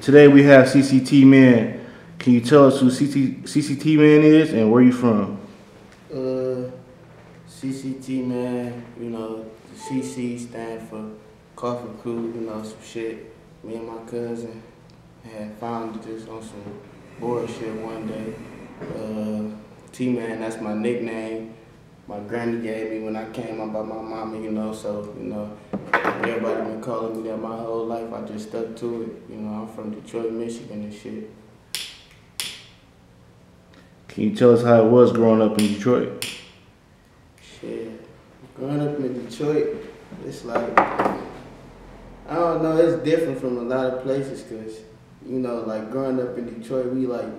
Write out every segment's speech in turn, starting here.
Today we have tman. Can you tell us who tman is and where you from? tman, the CC stand for Coffee Crew, some shit. Me and my cousin had found this on some bullshit one day. T-Man, that's my nickname. My granny gave me when I came up by my mama, so, everybody been calling me that my whole life. I just stuck to it. I'm from Detroit, Michigan and shit. Can you tell us how it was growing up in Detroit? Shit, growing up in Detroit, it's like, I don't know, it's different from a lot of places because, like growing up in Detroit, we like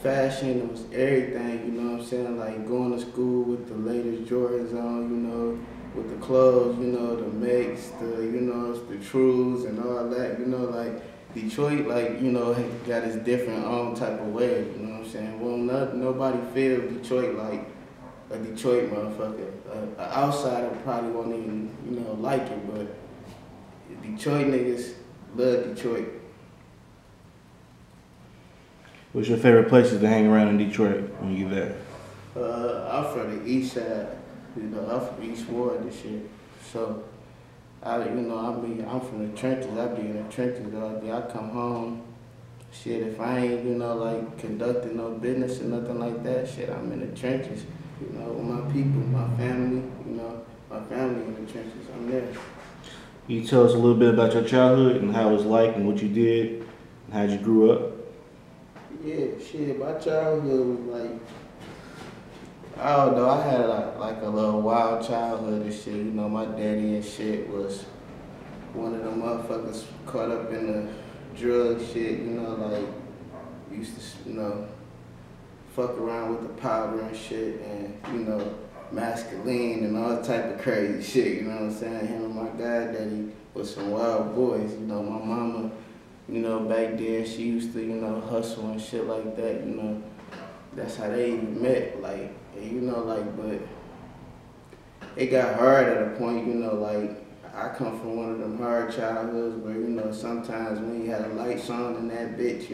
fashion was everything, like going to school with the latest Jordans on, with the clothes, the makes, the trues and all that, like Detroit, got its different own type of way, Well, nobody feels Detroit like a Detroit motherfucker. An outsider probably won't even, like it, but Detroit niggas love Detroit. What's your favorite places to hang around in Detroit when you're there? I'm from the east side, I'm from East Ward and shit. So, I'm from the trenches. I be in the trenches all day. I come home, shit, if I ain't, like conducting no business or nothing like that, shit, I'm in the trenches, with my people, my family, my family in the trenches, I'm there. Can you tell us a little bit about your childhood and how it was like and what you did and how you grew up? Yeah, shit, my childhood was like, I don't know, I had like a little wild childhood and shit. My daddy and shit was one of them motherfuckers caught up in the drug shit, like, used to, fuck around with the powder and shit and, masculine and all type of crazy shit, Him and my goddaddy was some wild boys, my mama, back then she used to, hustle and shit like that, That's how they even met, but it got hard at a point, like I come from one of them hard childhoods where, sometimes when you had a lights on in that bitch,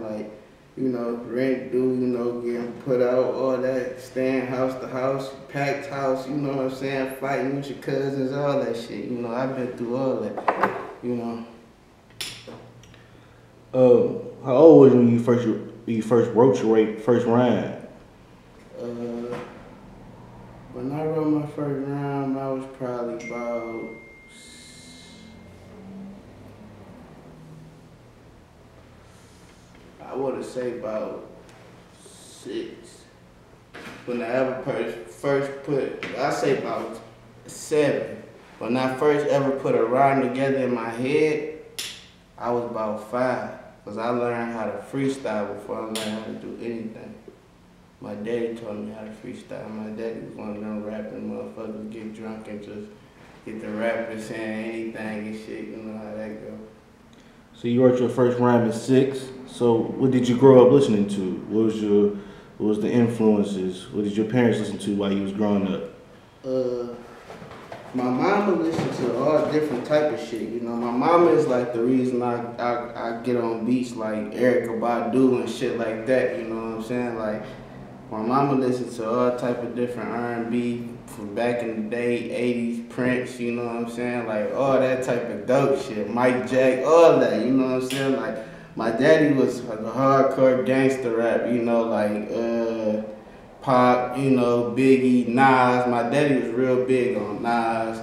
like, rent due, getting put out, all that, staying house to house, packed house, fighting with your cousins, all that shit, I've been through all that, How old was you when you first wrote your first rhyme? When I wrote my first rhyme, I was probably about, I want to say about 6. When I ever first put, I say about 7. When I first ever put a rhyme together in my head, I was about 5. Because I learned how to freestyle before I learned how to do anything. My daddy taught me how to freestyle. My daddy was one of them rapping motherfuckers, get drunk and just get the rapping saying anything and shit, you know how that go. So you wrote your first rhyme at 6. So what did you grow up listening to? What was the influences? What did your parents listen to while you was growing up? My mama listened to all different type of shit, My mama is like the reason I get on beats like Erykah Badu and shit like that, you know what I'm saying? Like, my mama listened to all type of different R&B from back in the day, 80s, Prince, you know what I'm saying? Like, all that type of dope shit, Mike Jack, all that, you know what I'm saying? Like, my daddy was like a hardcore gangster rap, like Pop, Biggie, Nas. My daddy was real big on Nas,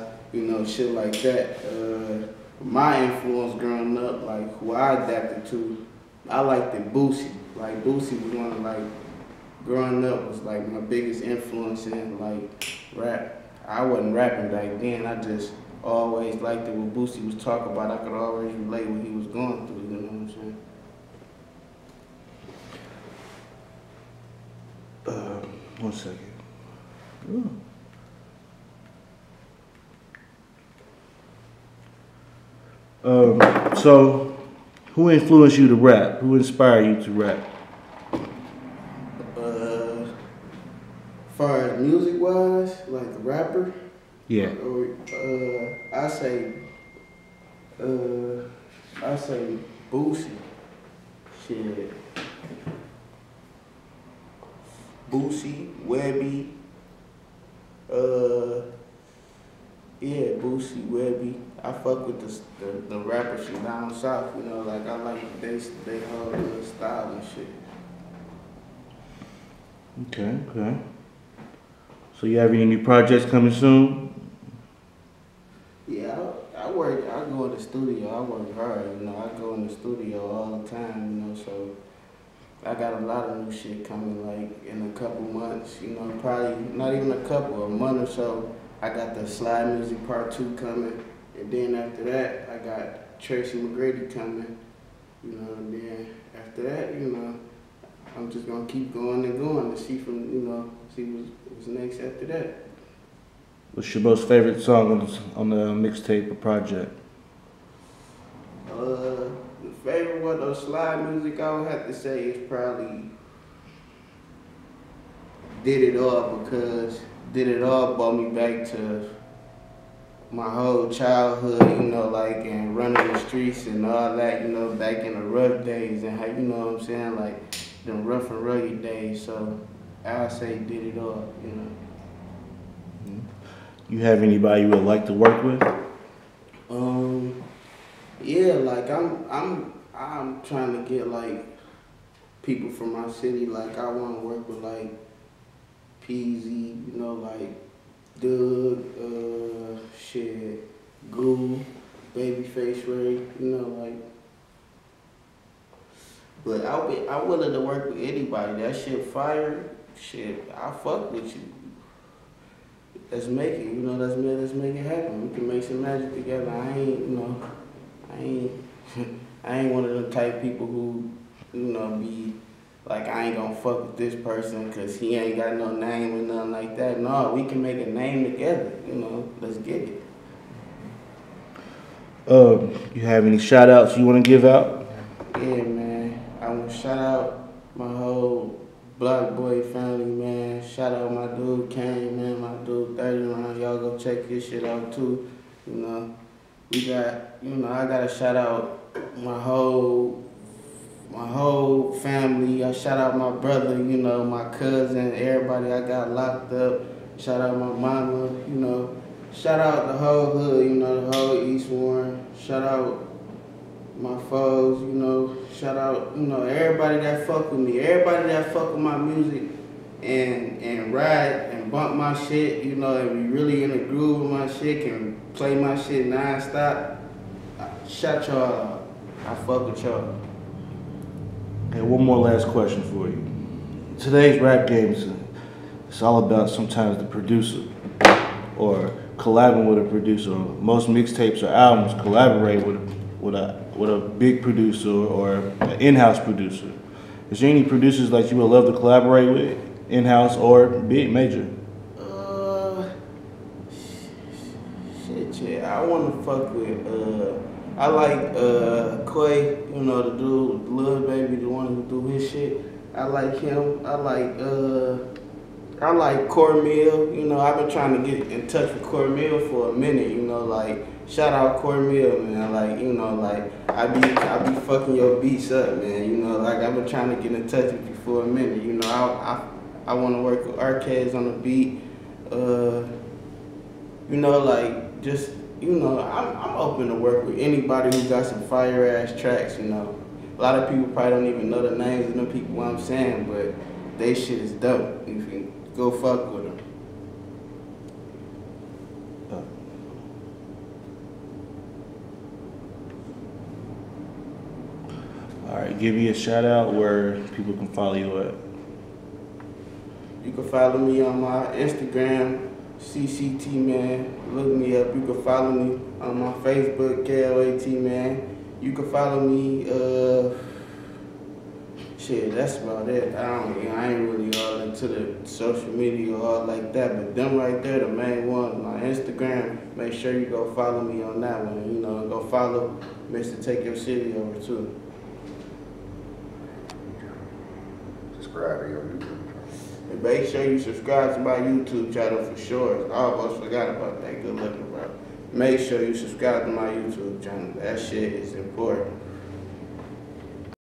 shit like that. My influence growing up, like who I adapted to, I liked it Boosie. Like Boosie was one of growing up was like my biggest influence in like rap. I wasn't rapping back then. I just always liked it what Boosie was talking about. I could always relate what he was going through. You know what I'm saying? One second. So, who influenced you to rap? Who inspired you to rap? As far as music wise, like a rapper. Yeah. Or I say I say Boosie. Shit. Boosie, Webby, yeah, Boosie, Webby. I fuck with the rappers from down south, you know, like I like they whole little style and shit. Okay, okay. So you have any new projects coming soon? Yeah, I go in the studio, I work hard, you know, I go in the studio all the time, you know, so I got a lot of new shit coming, like in a couple months, you know, probably not even a couple, a month or so. I got the Slide Music Part 2 coming, and then after that, I got Tracy McGrady coming, you know, and then after that, you know, I'm just gonna keep going and going to see see what's next after that. What's your most favorite song on the mixtape or project? The favorite one of Slide Music, I would have to say is probably Did It All, because Did It All brought me back to my whole childhood, you know, like, and running the streets and all that, you know, back in the rough days and how, you know what I'm saying, like, them rough and rugged days. So I'll say Did It All, you know. You have anybody you would like to work with? Yeah, like I'm trying to get like people from my city. Like I want to work with like PZ, you know, like Doug, shit, Goo, Babyface Ray, you know, like. But I'm willing to work with anybody. That shit fire, shit. I fuck with you. Let's make it, you know. Let's make it happen. We can make some magic together. I ain't one of them type people who, you know, be like, I ain't gonna fuck with this person because he ain't got no name or nothing like that. No, we can make a name together, you know. Let's get it. You have any shout outs you want to give out? Yeah, man. I want to shout out my whole Block Boy family, man. Shout out my dude Kane, man. My dude 30 round. Y'all go check his shit out too. You know, we got, you know, I gotta shout out my whole family. I shout out my brother, you know, my cousin, everybody I got locked up. Shout out my mama, you know. Shout out the whole hood, you know, the whole East Warren. Shout out my foes, you know. Shout out, you know, everybody that fuck with me, everybody that fuck with my music and ride and bump my shit, you know, and be really in the groove with my shit, can play my shit non-stop. Shout y'all out. I fuck with y'all. Okay, one more last question for you. Today's rap game it's all about sometimes the producer or collabing with a producer. Most mixtapes or albums collaborate with a big producer or an in-house producer. Is there any producers that you would love to collaborate with, in-house or big major? Shit, I want to fuck with, I like Quay, you know, the dude, Lil Baby, the one who do his shit. I like him. I like Cormiel, you know, I've been trying to get in touch with Cormiel for a minute, you know, like, shout out Cormiel, man, like, you know, like, I be fucking your beats up, man, you know, like, I've been trying to get in touch with you for a minute, you know, I want to work with Arcades on the beat, you know, like, just, you know, I'm open to work with anybody who got some fire-ass tracks, you know. A lot of people probably don't even know the names of them people, what I'm saying, but they shit is dope. You can go fuck with them. All right, give me a shout out where people can follow you at. You can follow me on my Instagram, tman. Look me up. You can follow me on my Facebook, tman. You can follow me, shit, that's about it. I ain't really all into the social media or all like that, but them right there, the main one, my Instagram, make sure you go follow me on that one. You know, go follow Mr. Take Your City over too. Subscribe to your YouTube. And make sure you subscribe to my YouTube channel for sure. I almost forgot about that. Good looking, bro. make sure you subscribe to my YouTube channel. That shit is important.